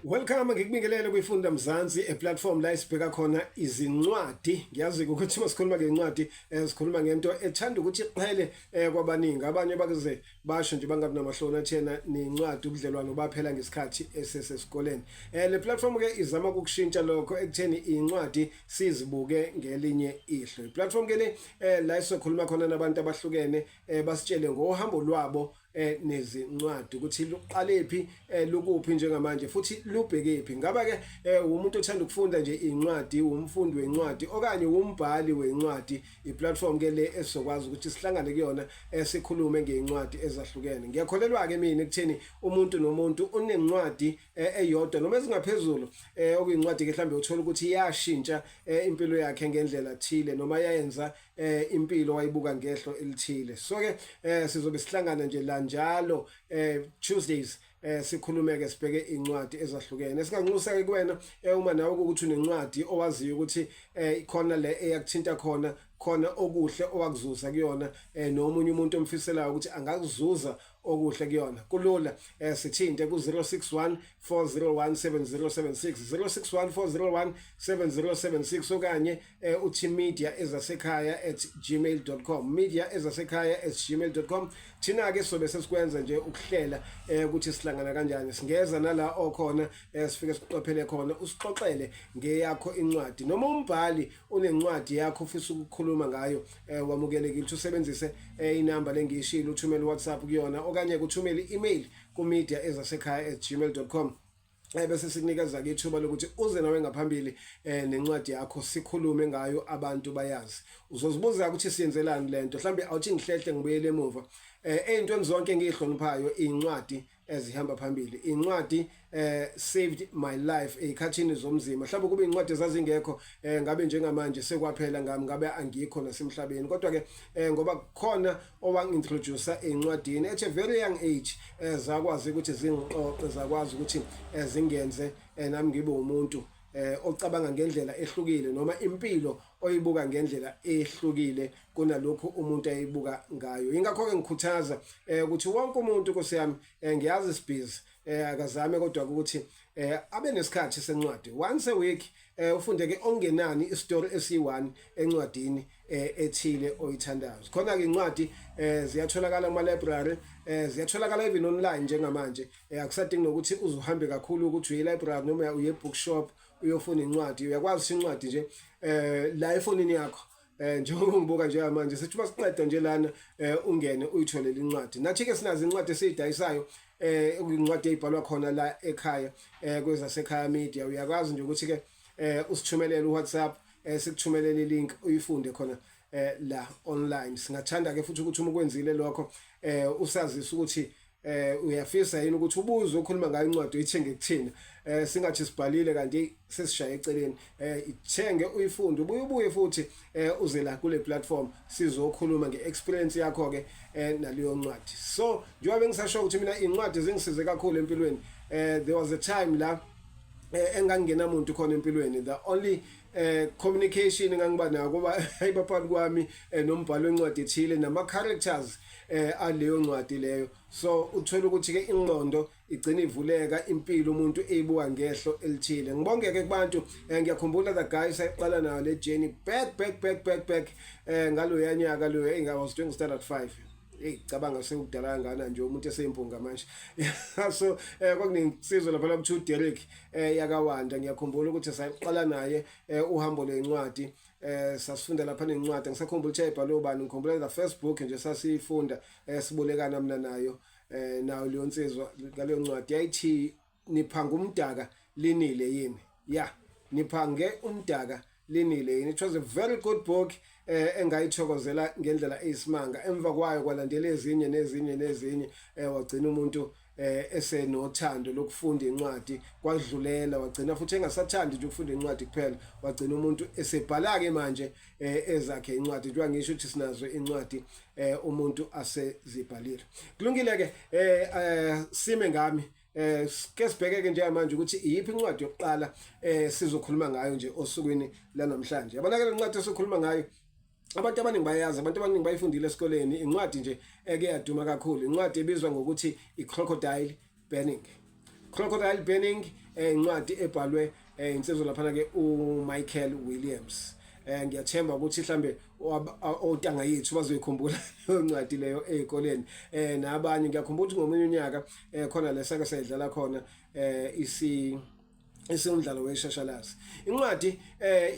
Welcome ngikubingelele kuyifunda Mzansi eplatform la isibheka khona izincwadi. Ngiyazi ukuthi masikhuluma ngencwadi sikhuluma ngento ethanda ukuthi iqhele kwabaningi. Abanye bakuze basho nje bangabi namahloni athena nencwadi ubudlelwano baphela ngesikhathi esesesikoleni. Le platform ke izama ukushintsha lokho ekutheni incwadi sizibuke ngelinye ihlo. Iplatform ke le la isokhuluma khona nabantu abahlukene basitshele ngohambo lwabo nezincwadi ukuthi luqalephi lukuphi njengamanje futhi lubhekephi. Ngaba ke umuntu othanda ukufunda nje incwadi, umfundi wencwadi okanye umbhali wencwadi, iplatform ke le esizokwazi ukuthi sihlangane kuyona sikhulume ngeincwadi ezahlukene. Ngiyakholelwa ke mina ekutheni umuntu nomuntu unencwadi eyodwa noma ezingaphezulu okuyincwadi ke mhlambe uthola ukuthi iyashintsha impilo yakhe ngendlela thile noma yayenza impilo wayibuka ngehlo elithile. So ke sizobe sihlangana nje la njalo Tuesdays sikhulumeke sibheke incwadi ezahlukene. Esinganxusa ke kuwena uma nawe ukuthi unencwadi owaziyo ukuthi khona le eyakuthinta khona okuhle owakuzuza kuyona nomunye umuntu omfiselayo ukuthi angakuzuza okuhle kuyona. Kulula sithinte ku 061 401 7076 061 401 7076 okanye uthi media@gmail.com media@gmail.com. Thina ke sobe sesikwenza nje ukuhlela ukuthi sihlangana kanjani. Singeza nala okhona sifike siqophele khona usixoxele ngeyakho incwadi noma umbhali unencwadi yakho ufisa ukukhuluma ngayo wamukelekile ukuthi usebenzise inamba lengishilo uthumele WhatsApp kuyona okanye kuthumele i-email ku media@gmail.com. Bese sikunikeza ke ithuba lokuthi uze nawe ngaphambili nencwadi yakho sikhulume ngayo abantu bayazi. Uzozibuza ukuthi siyenzelani lento, mhlambe awuthi ngihlehle ngibuyele emuva. Eyintweni zonke engihloniphayo incwadi ezihamba phambili. Incwadi saved my life ekhathini zomzima. Mhlawumbe kube incwadi ezazingekho ngabe njengamanje sekwaphela ngami ngabe angikho nasemhlabeni. Kodwa ke ngoba khona owangintroduce encwadini at a very young age zakwazi ukuthi zingiqoqe, zakwazi ukuthi zingenze nami ngibe umuntu ocabanga ngendlela ehlukile noma impilo oyibuka ngendlela ehlukile kunalokho umuntu ayibuka ngayo. Ingakho ke ngikhuthaza ukuthi wonke umuntu nkosiyami ngiyazi isibhizi akazame kodwa ukuthi abe nesikhathi sencwadi once a week ufunde ke ongenani istory esi1 encwadini ethile oyithandayo. Khona ke incwadi ziyatholakala kuma library, ziyatholakala even online njengamanje. Akusadingi nokuthi uzuhambe kakhulu ukuthi uye library noma uye bookshop uyofuna incwadi. Uyakwazi incwadi nje la efonini yakho. Njengoba ngibuka nje manje sithi basiqeda nje lana ungene uyitholele incwadi. Nathi ke sinazi incwadi esiyidayisayo incwadi eyibhalwa khona la ekhaya kwezasekhaya media. Uyakwazi nje ukuthi ke usithumelele uWhatsApp sikuthumelele ilink uyifunde khona la online. Singathanda ke futhi ukuthi uma ukwenzile lokho usazisa ukuthi uyafisa yini ukuthi ubuze ukhuluma ngayo incwadi uyithenge kuthina. Singathi sibhalile kanti sesishaya eceleni. Ithenge uyifunde ubuye futhi uze la kule platform sizokhuluma ngeexperience yakho ke naleyo ncwadi. So njengoba ngisasho ukuthi mina incwadi zingisize kakhulu empilweni. There was a time la engangena umuntu khona empilweni, the only communication engangiba nayo kuba ayibaphakathi kwami nombhalo wencwadi ethile nama characters aleyo ncwadi leyo. So uthola ukuthi ke ingqondo igcina ivuleka, impilo umuntu eyibuka ngehlo elithile. Ngibongeke kubantu ngiyakhumbula the guys ayiqala nayo le journey back ngalo yanyaka lo was doing start at 5. Cabanga sekudala ngana nje umuntu eseyimpunga manje. So kwakunesizwe lapha la ku Derek yakawanda. Ngiyakhumbula ukuthi sayiqala naye uhambo lencwadi sasifunda lapha nencwadi. Ngisakhumbula ukuthi ayibhalo bani, ngikhumbula the first book nje sasifunda sibolekana mina nayo nawo leyo nsizwa ngaleyo ncwadi yayithi niphanga umdaka linile yini. Yeah, niphange umdaka linile yini. It was a very good book engayithokozela ngendlela eyisimanga. Emva kwayo kwalandela ezinye wagcina umuntu esenothando lokufunda incwadi kwadlulela, wagcina futhi engasathandi nje ukufunda incwadi kuphela, wagcina umuntu esebhala ke manje ezakhe incwadi. Njengoba ngisho ukuthi sinazo incwadi umuntu asezibhalile. Kulungile ke sime ngami ke sibheke nje manje ukuthi iyiphi incwadi yokuqala sizokhuluma ngayo nje osukwini lanamhlanje. Yabona ke incwadi esikhuluma ngayo abantu abaningi bayazi, abantu abaningi bayifundile esikoleni. Incwadi nje eke yaduma kakhulu, incwadi ebizwa ngokuthi iCrocodile Burning. Crocodile Burning incwadi ebhalwe insizwa laphana ke uMichael Williams. Ngiyathemba ukuthi mhlambe otanga yethu bazoyikhumbula leyo ncwadi leyo ezikoleni nabanye ngiyakhumbula ukuthi ngomunye unyaka khona lesake sayidlala khona isumdlalo weshashalazi. Incwadi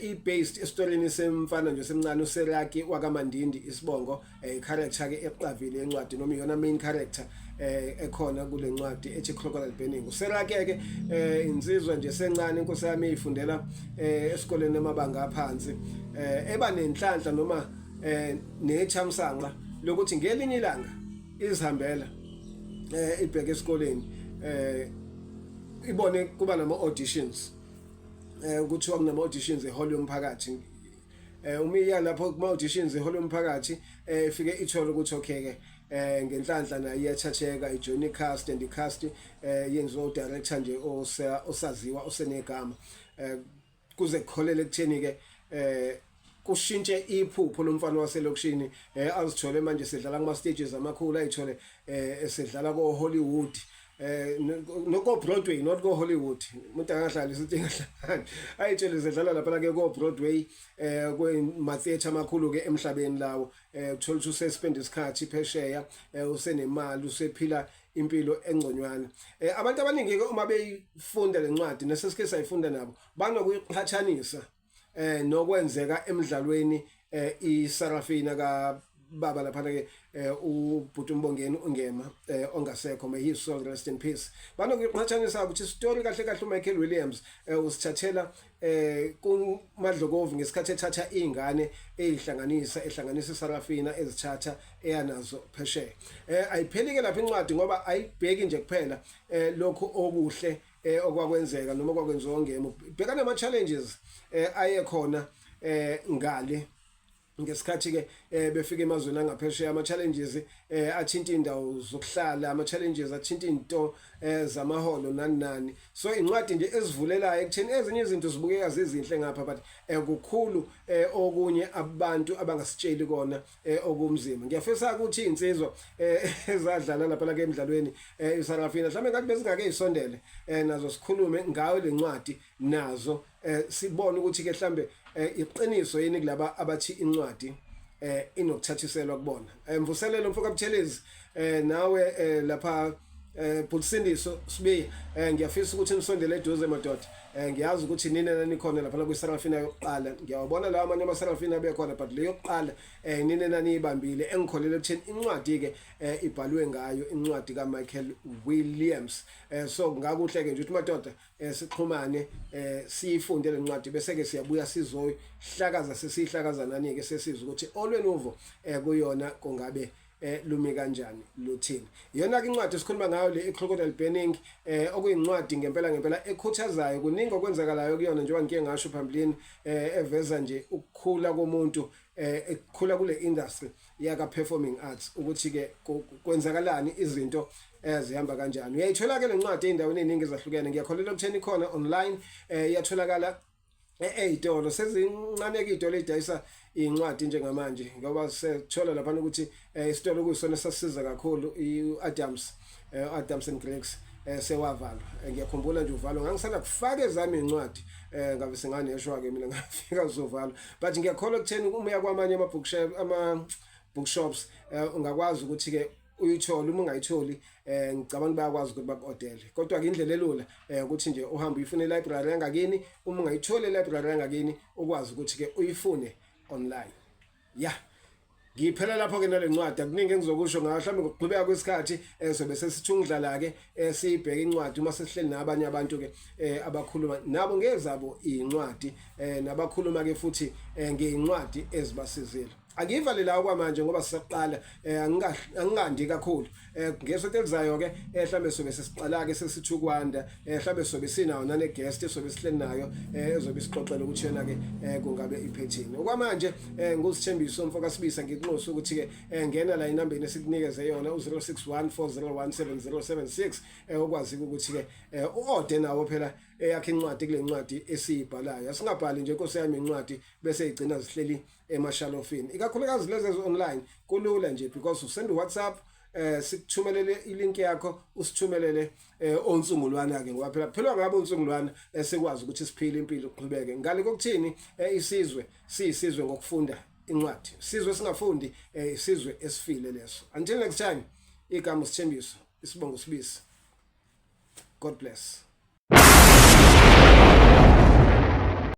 i-based esitorini semfana nje semncane uSeraki wakaMandindi isibongo character ke eqavile encwadi noma iyona main character ekhona kule ncwadi ethi Crocodile Burning. uSeraki ke insizwa nje sencane inkosi yami ifundela esikoleni emabanga aphansi eba nenhlanhla noma nethamsanqa lokuthi ngelinye ilanga izihambela ibheke esikoleni ibone kuba nama auditions kuthiwa kunama auditions ehall yomphakathi umiya lapho kuma auditions ehall yomphakathi ifike ithole ukuthi okay ke ngenhlanhla naye iyathatheka ijoin icast and icast yenziwa director nje osaziwa osenegama kuze kukholele kutheni ke kushintshe iphupho lomfana waselokishini azithole manje sedlala kuma stages amakhulu ayithole esedlala ko Hollywood no Broadway not go Hollywood umuntu angahlali sithi ngahlangana ayitshele zedlala lapha ke ko Broadway kwema theater amakhulu ke emhlabeni lawo uthola ukuthi usespend isikhathi phesheya usenemali usephila impilo engconywana. Abantu abaningi ke uma beyifunda lencwadi nesesike sayifunda nabo banokuyiqhathanisa nokwenzeka emidlalweni iSarafina ka baba lapha ke uBhuti uMbongeni ungema ongasekho may his soul rest in peace. Banokuyiqhathanisa ukuthi story kahle kahle uMichael Williams usithathela kuMadlokovu ngesikhathi ethatha izingane ehlanganisa iSarafina ezithatha eyanazo phesheya. Ayipheli ke lapha incwadi ngoba ayibheki nje kuphela lokho okuhle okwakwenzeka noma kwakwenziwa ngemo. Bheka nama challenges ayekhona ngale ngesikhathi ke befika emazweni angaphesheya ama challenges athinta indawo zokuhlala ama challenges athinta into zamaholo nani. So incwadi nje ezivulelayo ekutheni ezinye izinto zibukeka zezinhle ngapha but kukhulu okunye abantu abangasitsheli kona okumzima. Ngiyafisa ukuthi insizwa ezadlala lapha ke emidlalweni iSarafina mhlawumbe ngathi bezingake izisondele nazo sikhulume ngayo lencwadi nazo sibone ukuthi ke mhlambe iqiniso yini kulaba abathi incwadi inokuthathiselwa kubona. Mvuselelo mfoka Buthelezi nawe lapha Bulisindiso sibe ngiyafisa ukuthi nisondele eduze madoda. Ngiyazi ukuthi nina nanikhona lapha kwiSarafina yokuqala ngiyawabona lawa amanye amaSarafina bekhona but le yokuqala nina naniyibambile engikholele ukuthini incwadi ke ibhalwe ngayo incwadi kaMichael Williams. So ngakuhle ke nje ukuthi madoda sixhumane siyifunde le ncwadi bese ke siyabuya sizohlakaza sesihlakaza nani ke sesizwe ukuthi olweni uvo kuyona kungabe lumi kanjani luthini. Iyona ke incwadi esikhuluma ngayo le Crocodile Burning okuyincwadi ngempela ekhuthazayo kuningi okwenzakalayo kuyona njengoba ngike ngasho phambilini eveza nje ukukhula komuntu ukukhula kule industry yaka performing arts ukuthi ke kwenzakalani izinto zihamba kanjani. Uyayithola ke le ncwadi endaweni eziningi ezahlukene ngiyakholela ukutheni khona online iyatholakala eyitolo sezincane ke itolo edayisa incwadi njengamanje ngoba sethola lapha ukuthi isitolo kuyisona sasiza kakhulu iAdams and Greeks sewavalwa. Ngiyakhumbula nje uvalwa ngangisanda kufaka ezami incwadi ngabe singaneshwa ke mina ngafika uzovalwa but ngiyakholwa ukutheni uma uya kwamanye bookshops ungakwazi ukuthi ke uyithola uma ungayitholi ngicabanga bayakwazi ukuthi bakodele kodwa ke indlela elula ukuthi nje uhambe uyifune library yangakini uma ungayitholi library yangakini ukwazi ukuthi ke uyifune online. Ngiphela lapho ke nale ncwadi akuningi engizokusho ngayo mhlawumbe ngokuqhubeka kwesikhathi sobe sesithungudlala ke sibheke incwadi uma sesihleli nabanye abantu ke abakhuluma nabo ngezabo incwadi nabakhuluma ke futhi ngeincwadi ezibasizile. Angivale la kwamanje ngoba sisaqala angingandi kakhulu ngesonto elizayo ke mhlambe sobe sesiqala ke sesithukwanda mhlambe sobe sinawo nane guest sobe sihleli nayo ezobe sixoxela ukuthi yena ke kungabe iphethini okwamanje ngusithembiso mfoka sibisa ngiqonqosa ukuthi ke ngena la inambeni esikunikeze yona u0614017076 okwazi ukuthi ke uode nawo phela yakhe incwadi kule ncwadi esiyibhalayo asingabhali nje Nkosi yami incwadi bese igcina zihleli emashalofini ikakhulukazi lezi online kulula nje because usend WhatsApp sikuthumelele ilink yakho usithumelele onsungulwana ke ngoba phela ngabe onsungulwana esekwazi ukuthi siphile impilo uqhubeke ngale kokuthini isizwe siyisizwe ngokufunda incwadi sizwe singafundi isizwe esifile leso. Until next time, igama uSithembiso, isibongo Sibisi. God bless.